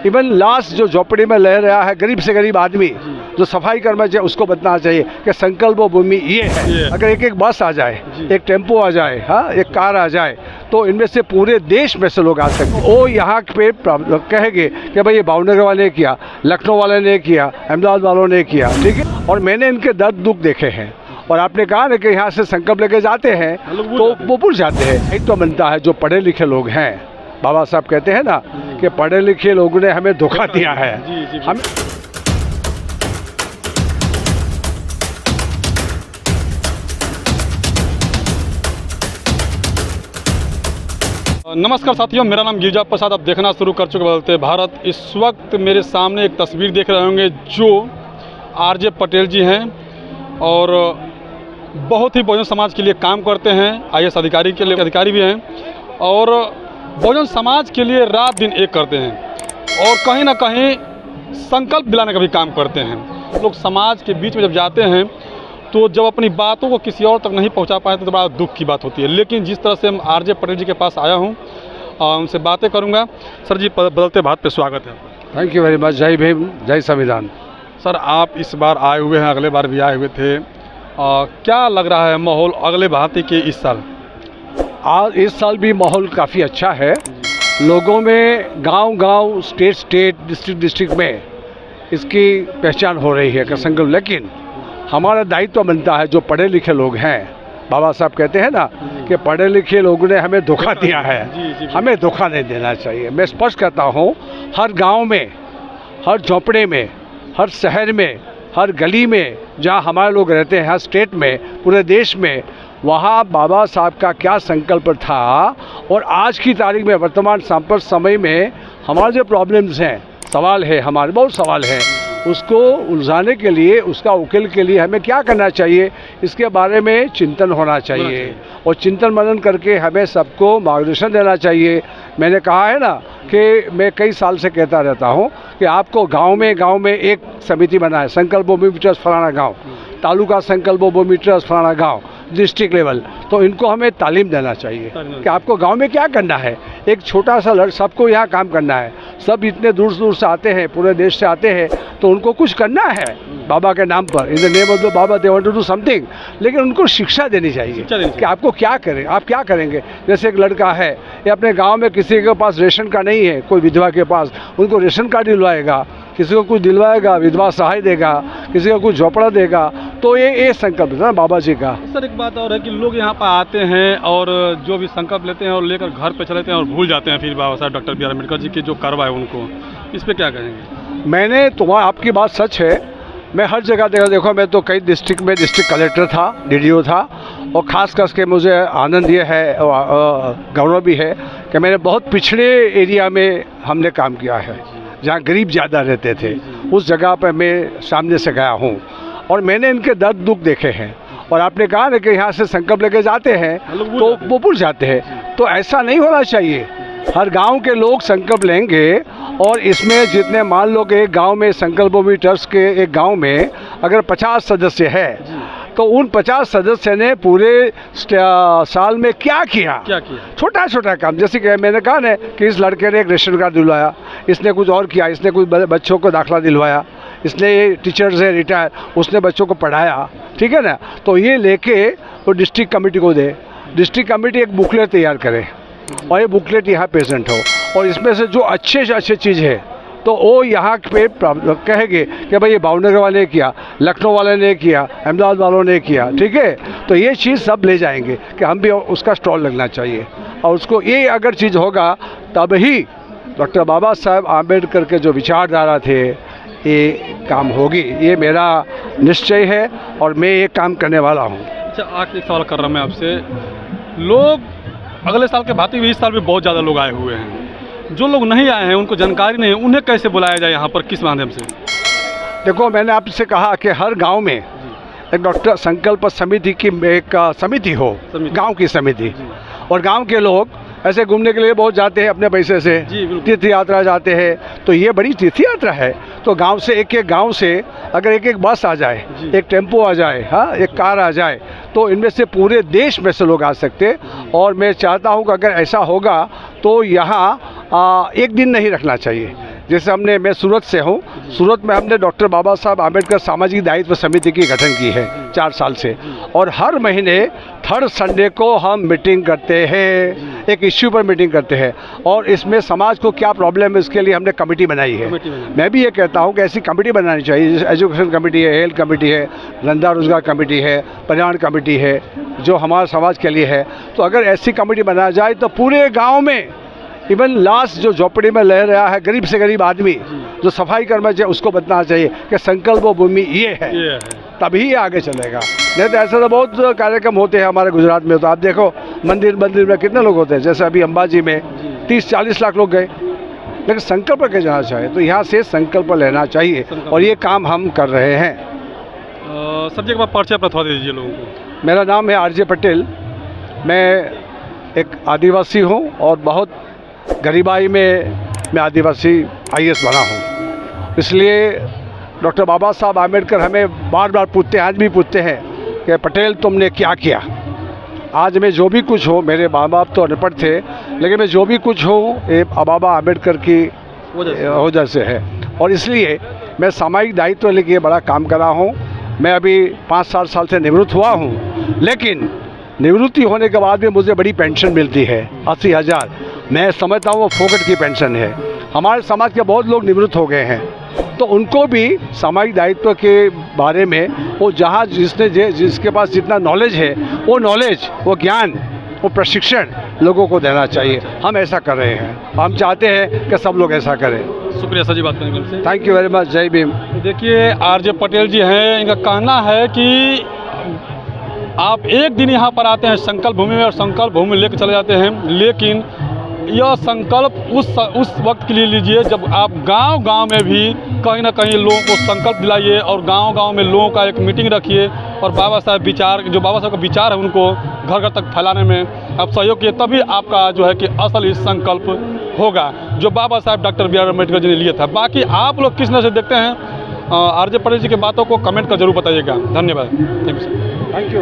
Even last जो झोपड़ी में रह रहा है गरीब से गरीब आदमी जो सफाई कर्मचारी चाहिए उसको बताना चाहिए कि संकल्प भूमि ये है। अगर एक एक बस आ जाए, एक टेम्पो आ जाए, हाँ, एक कार आ जाए, तो इनमें से पूरे देश में से लोग आ सकते हैं। वो यहाँ पे कहेंगे कि भाई ये भावनगर वाले ने किया, लखनऊ वाले ने किया, अहमदाबाद वालों ने किया, ठीक है। और मैंने इनके दर्द दुख देखे हैं। और आपने कहा ना कि यहाँ से संकल्प लेके जाते हैं तो वो भूल जाते हैं। एक तो बनता है जो पढ़े लिखे लोग हैं, बाबा साहब कहते हैं ना कि पढ़े लिखे लोगों ने हमें धोखा दिया है। हम नमस्कार साथियों, मेरा नाम गिरिजा प्रसाद। आप देखना शुरू कर चुके बदलते भारत। इस वक्त मेरे सामने एक तस्वीर देख रहे होंगे जो आरजे पटेल जी हैं और बहुत ही बहुजन समाज के लिए काम करते हैं। आईएएस अधिकारी के लिए अधिकारी भी हैं और बहुजन समाज के लिए रात दिन एक करते हैं और कहीं ना कहीं संकल्प दिलाने का भी काम करते हैं। लोग समाज के बीच में जब जाते हैं तो जब अपनी बातों को किसी और तक नहीं पहुंचा पाए तो बड़ा दुख की बात होती है। लेकिन जिस तरह से हम आरजे पटेल जी के पास आया हूं, उनसे बातें करूंगा। सर जी, बदलते भारत पे स्वागत है। Thank you very much. जय भीम, जय संविधान। सर, आप इस बार आए हुए हैं, अगले बार भी आए हुए थे। क्या लग रहा है माहौल अगले भारत के इस साल? आज इस साल भी माहौल काफ़ी अच्छा है। लोगों में गांव-गांव, स्टेट, डिस्ट्रिक्ट में इसकी पहचान हो रही है का संकल्प। लेकिन हमारा दायित्व बनता है, जो पढ़े लिखे लोग हैं, बाबा साहब कहते हैं ना कि पढ़े लिखे लोगों ने हमें धोखा दिया है। हमें धोखा नहीं देना चाहिए। मैं स्पष्ट कहता हूँ, हर गांव में, हर झोंपड़े में, हर शहर में, हर गली में जहाँ हमारे लोग रहते हैं, हर स्टेट में, पूरे देश में, वहाँ बाबा साहब का क्या संकल्प था और आज की तारीख में वर्तमान सांप्रत समय में हमारे जो प्रॉब्लम्स हैं, सवाल है, हमारे बहुत सवाल हैं, उसको उलझाने के लिए, उसका उकेल के लिए हमें क्या करना चाहिए, इसके बारे में चिंतन होना चाहिए और चिंतन मनन करके हमें सबको मार्गदर्शन देना चाहिए। मैंने कहा है ना कि मैं कई साल से कहता रहता हूँ कि आपको गांव में एक समिति बनाए, संकल्प भूमि ट्रस्ट फलाना गांव, तालुका संकल्प भूमि ट्रस्ट फलाना गांव, डिस्ट्रिक्ट लेवल, तो इनको हमें तालीम देना चाहिए कि आपको गांव में क्या करना है। एक छोटा सा सबको यहाँ काम करना है। सब इतने दूर दूर से आते हैं, पूरे देश से आते हैं, तो उनको कुछ करना है बाबा के नाम पर, in the name of the baba they want to do something. लेकिन उनको शिक्षा देनी चाहिए कि आपको क्या करें, आप क्या करेंगे। जैसे एक लड़का है, ये अपने गांव में किसी के पास रेशन कार्ड नहीं है, कोई विधवा के पास, उनको रेशन कार्ड दिलवाएगा, किसी को कुछ दिलवाएगा, विधवा सहाय देगा, किसी को कुछ झोपड़ा देगा। तो ये संकल्प है ना बाबा जी का। सर, एक बात और है कि लोग यहाँ पर आते हैं और जो भी संकल्प लेते हैं और लेकर घर पे चले जाते हैं और भूल जाते हैं फिर बाबा साहब doctor B are Ambedkar ji की जो कार्रवाई है उनको, इस पर क्या कहेंगे? मैंने आपकी बात सच है। मैं हर जगह देखो, मैं तो कई डिस्ट्रिक्ट में डिस्ट्रिक्ट कलेक्टर था, डीडीओ था, और ख़ास करके मुझे आनंद ये है, गौरव भी है कि मैंने बहुत पिछड़े एरिया में हमने काम किया है, जहाँ गरीब ज़्यादा रहते थे। उस जगह पर मैं सामने से गया हूँ और मैंने इनके दर्द दुख देखे हैं। और आपने कहा ना कि यहाँ से संकल्प लेके जाते हैं तो वो भूल जाते हैं। तो ऐसा नहीं होना चाहिए। हर गांव के लोग संकल्प लेंगे और इसमें जितने, मान लो कि एक गांव में संकल्प भूमि ट्रस्ट के एक गांव में अगर 50 सदस्य है तो उन 50 सदस्य ने पूरे साल में क्या किया? छोटा छोटा काम। जैसे कि मैंने कहा ना कि इस लड़के ने एक रेशन कार्ड दिलवाया, इसने कुछ और किया, इसने कुछ बच्चों को दाखिला दिलवाया, इसने टीचर्स है रिटायर, उसने बच्चों को पढ़ाया, ठीक है ना। तो ये लेके वो डिस्ट्रिक्ट कमेटी को दे, डिस्ट्रिक्ट कमेटी एक बुकलेट तैयार करे और ये बुकलेट यहाँ प्रेजेंट हो और इसमें से जो अच्छे से अच्छे चीज़ है तो वो यहाँ पे कहेंगे कि भाई ये भावनगर वाले ने किया, लखनऊ वाले ने किया, अहमदाबाद वालों ने किया, ठीक है। तो ये चीज़ सब ले जाएंगे कि हम भी उसका स्टॉल लगना चाहिए और उसको, ये अगर चीज़ होगा तब ही डॉक्टर बाबा साहब आम्बेडकर के जो विचारधारा थे ये काम होगी। ये मेरा निश्चय है और मैं ये काम करने वाला हूँ। अच्छा, आखिरी सवाल कर रहा हूँ मैं आपसे। लोग अगले साल के भांति भी इस साल भी बहुत ज़्यादा लोग आए हुए हैं। जो लोग नहीं आए हैं, उनको जानकारी नहीं है, उन्हें कैसे बुलाया जाए यहाँ पर, किस माध्यम से? देखो, मैंने आपसे कहा कि हर गांव में एक डॉक्टर संकल्प समिति की एक समिति हो, गांव की समिति, और गांव के लोग ऐसे घूमने के लिए बहुत जाते हैं अपने पैसे से, तीर्थ यात्रा जाते हैं। तो ये बड़ी तीर्थ यात्रा है। तो गांव से, एक एक गांव से अगर एक एक बस आ जाए, एक टेम्पो आ जाए, हाँ, एक कार आ जाए, तो इनमें से पूरे देश में से लोग आ सकते। और मैं चाहता हूं कि अगर ऐसा होगा तो यहाँ एक दिन नहीं रखना चाहिए। जैसे मैं सूरत से हूँ, सूरत में हमने डॉक्टर बाबा साहब आम्बेडकर सामाजिक दायित्व समिति की गठन की है 4 साल से, और हर महीने 3rd संडे को हम मीटिंग करते हैं, एक इश्यू पर मीटिंग करते हैं, और इसमें समाज को क्या प्रॉब्लम है इसके लिए हमने कमेटी बनाई है। मैं भी ये कहता हूँ कि ऐसी कमेटी बनानी चाहिए, जैसे एजुकेशन कमेटी है, हेल्थ कमेटी है, धंधा रोजगार कमेटी है, पर्यावरण कमेटी है, जो हमारे समाज के लिए है। तो अगर ऐसी कमेटी बनाया जाए तो पूरे गाँव में, इवन लास्ट जो झोपड़ी में रह रहा है गरीब से गरीब आदमी, जो सफाई कर्मचारी चाहिए, उसको बताना चाहिए कि संकल्प भूमि ये है, तभी ये आगे चलेगा। नहीं तो ऐसा तो बहुत कार्यक्रम होते हैं हमारे गुजरात में, तो आप देखो मंदिर में कितने लोग होते हैं, जैसे अभी अंबाजी में 30-40 लाख लोग गए, लेकिन संकल्प लेके जाना चाहिए। तो यहाँ से संकल्प लेना चाहिए, और ये काम हम कर रहे हैं। सर जी, एक बार परिचय बता दीजिए लोगों को। मेरा नाम है आरजे पटेल, मैं एक आदिवासी हूँ, और बहुत गरीबाई में मैं आदिवासी IAS बना हूँ। इसलिए डॉक्टर बाबा साहब आम्बेडकर हमें बार बार पूछते हैं, आज भी पूछते हैं कि पटेल तुमने क्या किया। आज मैं जो भी कुछ हो, मेरे माँ बाप तो अनपढ़ थे, लेकिन मैं जो भी कुछ हूँ ये बाबा आम्बेडकर की वजह से है, और इसलिए मैं सामाजिक दायित्व लेके बड़ा काम कर रहा हूँ। मैं अभी 5-7 साल से निवृत्त हुआ हूँ, लेकिन निवृत्ति होने के बाद भी मुझे बड़ी पेंशन मिलती है, 80,000। मैं समझता हूँ वो फोकट की पेंशन है। हमारे समाज के बहुत लोग निवृत्त हो गए हैं, तो उनको भी सामाजिक दायित्व के बारे में वो जहाँ जिसके पास जितना नॉलेज है, वो नॉलेज, वो ज्ञान, वो प्रशिक्षण लोगों को देना चाहिए। हम ऐसा कर रहे हैं, हम चाहते हैं कि सब लोग ऐसा करें। शुक्रिया सर जी बात करने के लिए। Thank you very much. जय भीम। देखिए आरजे पटेल जी हैं, इनका कहना है कि आप एक दिन यहाँ पर आते हैं संकल्प भूमि में और संकल्प भूमि लेकर चले जाते हैं, लेकिन यह संकल्प उस वक्त के लिए लीजिए जब आप गांव में भी कहीं ना कहीं लोगों को संकल्प दिलाइए, और गांव में लोगों का एक मीटिंग रखिए, और बाबा साहब जो बाबा साहब का विचार है उनको घर घर तक फैलाने में आप सहयोग किए, तभी आपका जो है कि असल इस संकल्प होगा जो बाबा साहब डॉक्टर BR अम्बेडकर जी ने लिया था। बाकी आप लोग किस नजर से देखते हैं आरजे पटेल जी की बातों को कमेंट कर जरूर बताइएगा। धन्यवाद। Thank you.